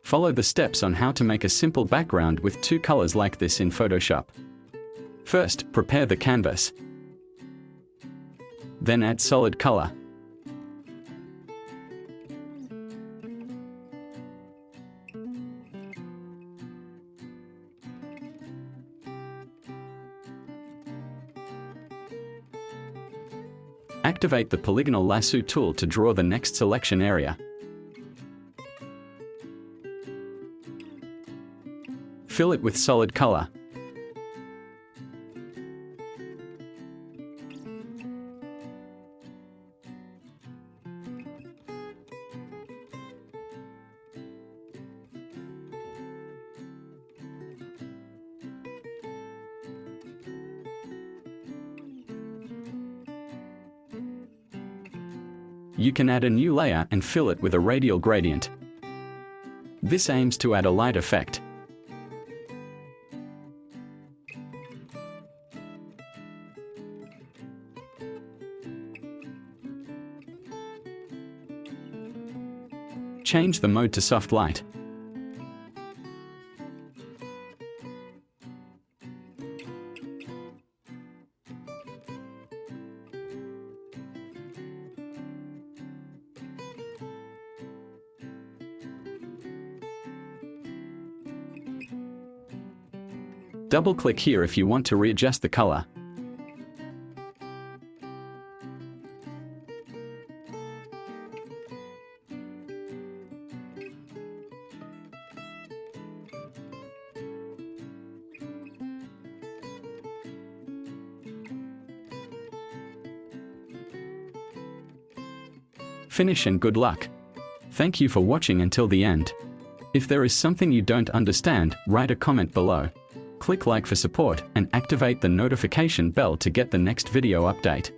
Follow the steps on how to make a simple background with two colors like this in Photoshop. First, prepare the canvas. Then add solid color. Activate the polygonal lasso tool to draw the next selection area. Fill it with solid color. You can add a new layer and fill it with a radial gradient. This aims to add a light effect. Change the mode to soft light. Double-click here if you want to readjust the color. Finish and good luck. Thank you for watching until the end. If there is something you don't understand, write a comment below. Click like for support and activate the notification bell to get the next video update.